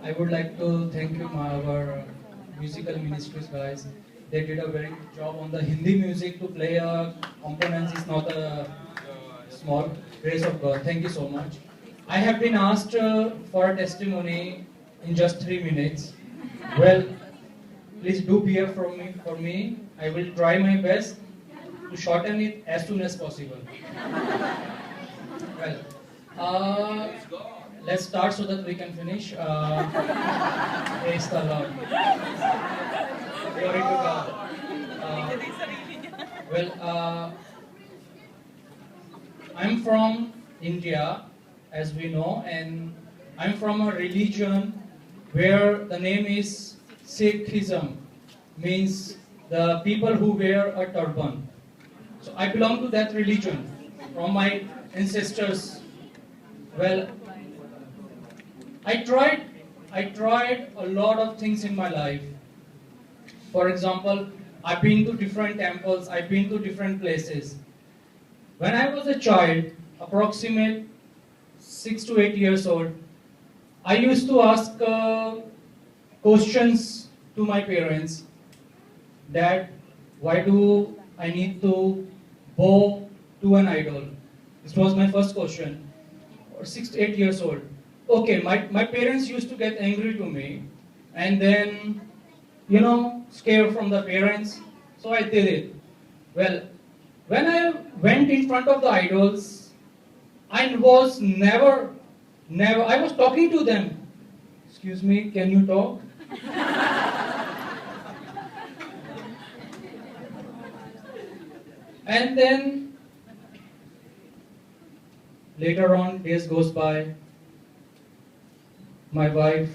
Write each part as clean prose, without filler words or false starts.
I would like to thank you, our musical ministries guys. They did a very good job on the Hindi music. To play a components is not a small grace of God. Thank you so much. I have been asked for a testimony in just 3 minutes. Well, please do bear from me. For me, I will try my best to shorten it as soon as possible. Well, uh, let's start so that we can finish. Praise the Lord. Glory to God. Uh, well, I'm from India, as we know, and I'm from a religion where the name is Sikhism, means the people who wear a turban. So I belong to that religion from my ancestors. Well, I tried I tried a lot of things in my life. For example, I've been to different temples, I've been to different places. When I was a child, approximate 6 to 8 years old, I used to ask questions to my parents. Dad, why do I need to bow to an idol? This was my first question. Or 6 to 8 years old. Okay, my parents used to get angry to me and then, scared from the parents. So I did it. Well, when I went in front of the idols, I was never, I was talking to them. Excuse me, can you talk? And then later on, days goes by, my wife,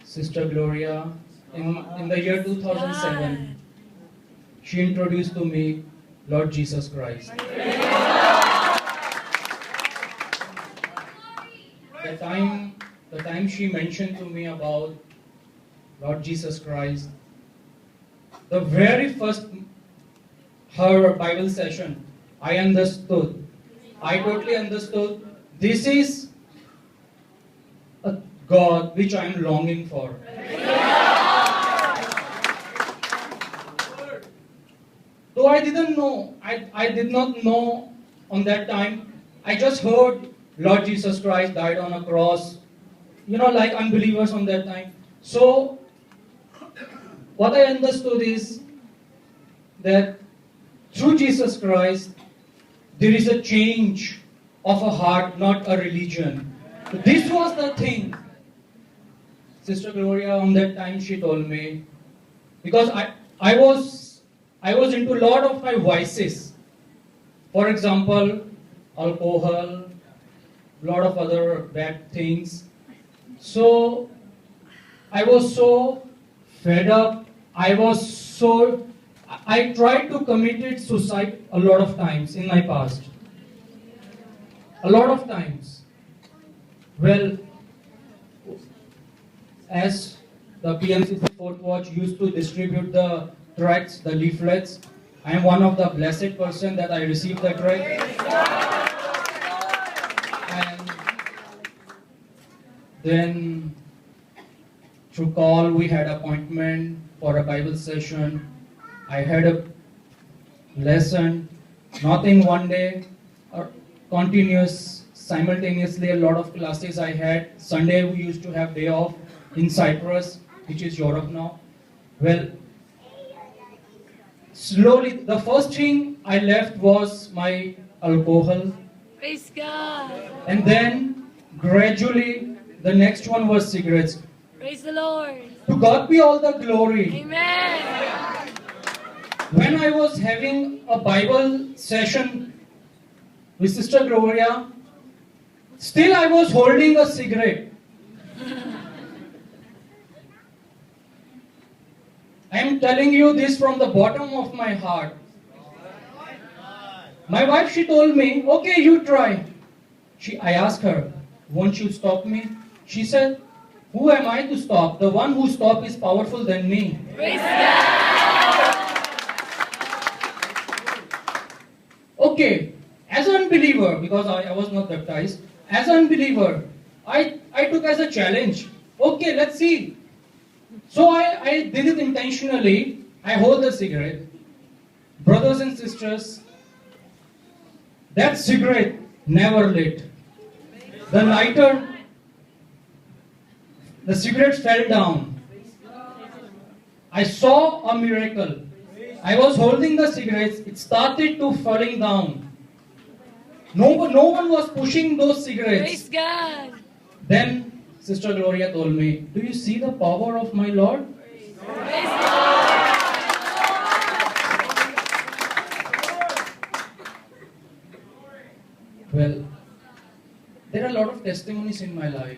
Sister Gloria, in the year 2007, she introduced to me Lord Jesus Christ. The time she mentioned to me about Lord Jesus Christ, the very first her Bible session, I understood. I totally understood. This is a God which I am longing for. Though I didn't know, I did not know on that time. I just heard Lord Jesus Christ died on a cross, like unbelievers on that time. So, what I understood is that through Jesus Christ, there is a change of a heart, not a religion. So this was the thing. Sister Gloria, on that time, she told me, because I was into a lot of my vices. For example, alcohol, a lot of other bad things. So I was so fed up. I tried to commit suicide a lot of times in my past. A lot of times. Well, as the PMCC Fourth Watch used to distribute the tracts, the leaflets, I am one of the blessed person that I received the tract. And then through call we had appointment for a Bible session. I had a lesson, not in one day, or continuous, simultaneously a lot of classes I had. Sunday we used to have day off in Cyprus, which is Europe now. Well, slowly, the first thing I left was my alcohol. Praise God. And then, gradually, the next one was cigarettes. Praise the Lord. To God be all the glory. Amen. When I was having a Bible session with Sister Gloria, still I was holding a cigarette. I am telling you this from the bottom of my heart. My wife, she told me, okay, you try. I asked her, won't you stop me? She said, who am I to stop? The one who stops is powerful than me. Praise God. Okay, as an unbeliever, because I was not baptized, as an unbeliever, I took as a challenge. Okay, let's see. So I did it intentionally. I hold the cigarette. Brothers and sisters, that cigarette never lit. The lighter, the cigarette fell down. I saw a miracle. I was holding the cigarettes, it started to falling down. No one was pushing those cigarettes. Praise God. Then Sister Gloria told me, "Do you see the power of my Lord?" Praise God. Well, there are a lot of testimonies in my life.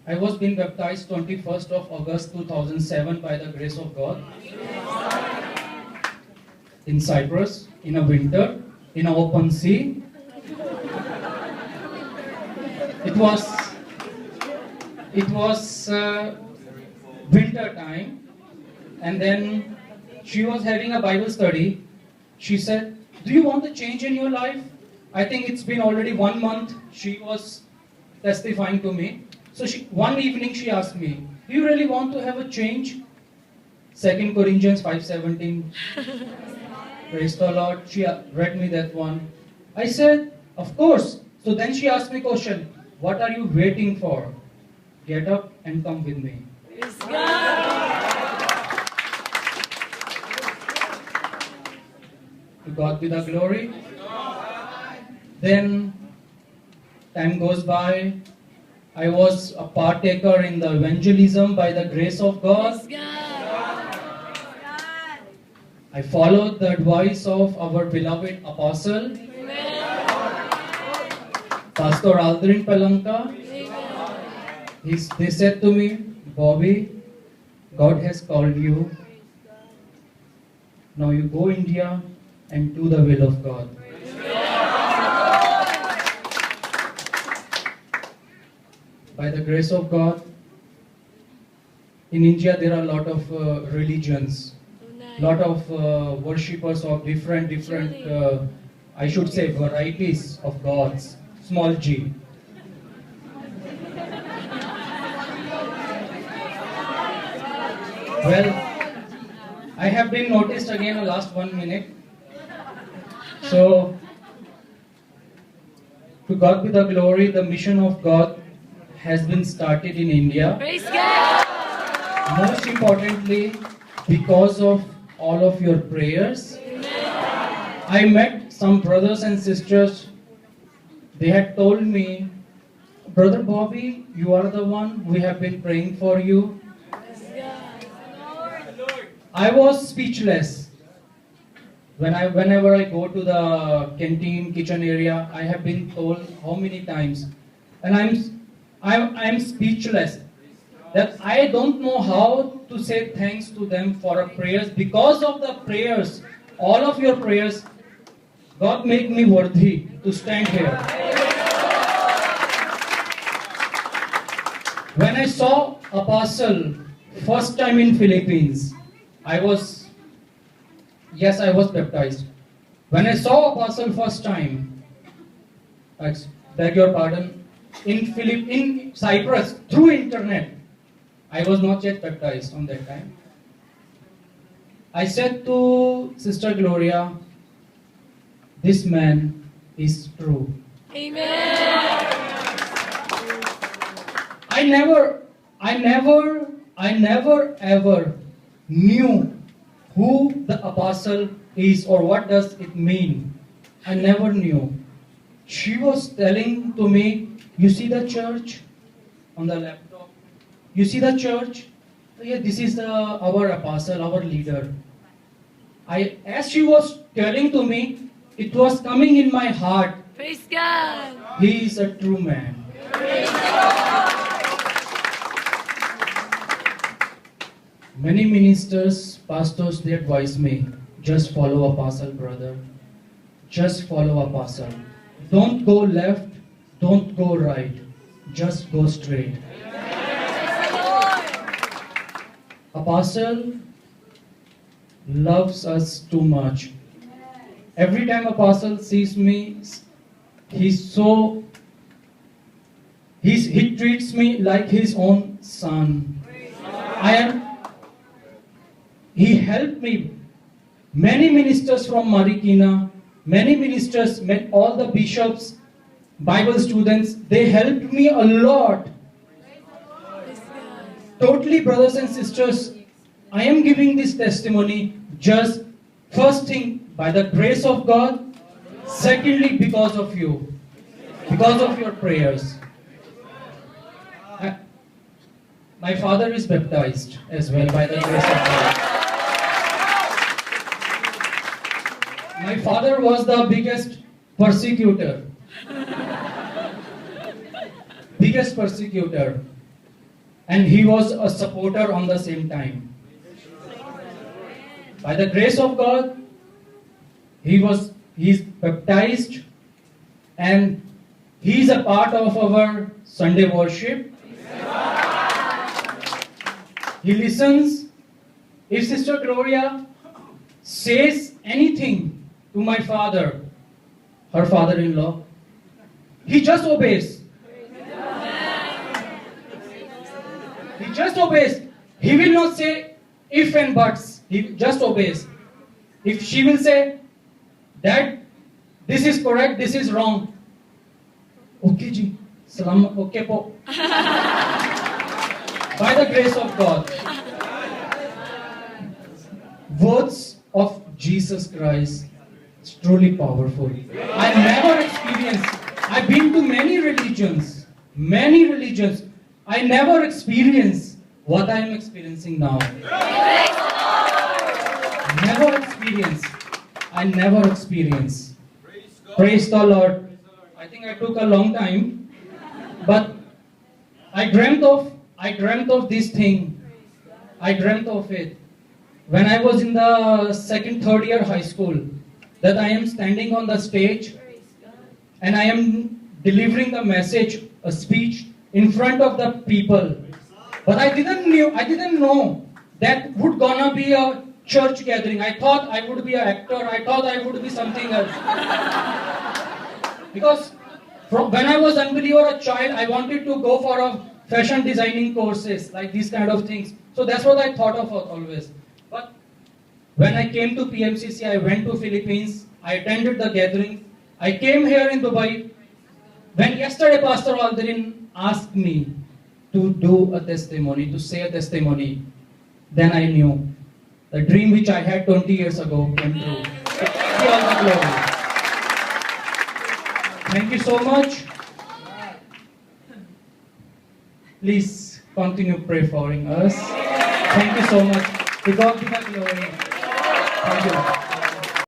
I was being baptized 21st of August 2007 by the grace of God in Cyprus, in a winter, in an open sea. It was winter time, and then she was having a Bible study. She said, "Do you want a change in your life?" I think it's been already 1 month. She was testifying to me. So one evening she asked me, "Do you really want to have a change?" 2 Corinthians 5:17. Praise the Lord. She read me that one. I said, "Of course." So then she asked me a question, "What are you waiting for? Get up and come with me." Praise God. To God be the glory. Then time goes by. I was a partaker in the evangelism by the grace of God. Praise God. I followed the advice of our beloved apostle, Amen. Pastor Aldrin Palanka. Amen. They said to me, "Bobby, God has called you. Now you go India and do the will of God." By the grace of God, in India there are a lot of religions, lot of worshippers of different I should say varieties of gods, small g. Well, I have been noticed again the last 1 minute. So, to God be the glory, the mission of God has been started in India. Praise God. Most importantly, because of all of your prayers. I met some brothers and sisters. They had told me, "Brother Bobby, you are the one, we have been praying for you." Praise God. I was speechless. Whenever I go to the canteen, kitchen area, I have been told how many times, and I'm speechless. That I don't know how to say thanks to them for our prayers. Because of the prayers, all of your prayers, God made me worthy to stand here. When I saw Apostle first time in Philippines, I was baptized. When I saw Apostle first time, I beg your pardon, in Cyprus through internet, I was not yet baptized on that time. I said to Sister Gloria, "This man is true." Amen. I never ever knew who the apostle is or what does it mean. I never knew. She was telling to me, "You see the church on the laptop? You see the church? Yeah, this is our apostle, our leader." As she was telling to me, it was coming in my heart. Praise God. He is a true man. Many ministers, pastors, they advise me, "Just follow apostle, brother. Just follow apostle. Don't go left, don't go right. Just go straight." Apostle loves us too much. Every time apostle sees me, he he treats me like his own son. He helped me. Many ministers from Marikina, many ministers, all the bishops, Bible students, they helped me a lot. Totally, brothers and sisters, I am giving this testimony just first thing by the grace of God, secondly because of you, because of your prayers. My father is baptized as well by the grace of God. My father was the biggest persecutor. Biggest persecutor. And he was a supporter on the same time. By the grace of God, he's baptized and he's a part of our Sunday worship. He listens. If Sister Gloria says anything to my father, her father-in-law, he just obeys. He just obeys. He will not say if and buts. He just obeys. If she will say, Dad, this is correct, this is wrong. Okay, ji. Salam, okay po. By the grace of God. Words of Jesus Christ is truly powerful. I never experienced, I've been to many religions. I never experienced what I am experiencing now. I never experienced. Praise the Lord. I think I took a long time, but I dreamt of this thing. I dreamt of it. When I was in the second, third year high school, that I am standing on the stage and I am delivering the message, a speech in front of the people. But I didn't know that would gonna be a church gathering. I thought I would be an actor. I thought I would be something else. Because when I was unbeliever, a child, I wanted to go for a fashion designing courses, like these kind of things. So that's what I thought of always. But when I came to PMCC, I went to Philippines. I attended the gathering. I came here in Dubai. When yesterday Pastor Aldrin asked me to do a testimony, to say a testimony, then I knew the dream which I had 20 years ago came true. To all the glory. Thank you so much. Please continue praying for us. Thank you so much. To God be the glory. Thank you.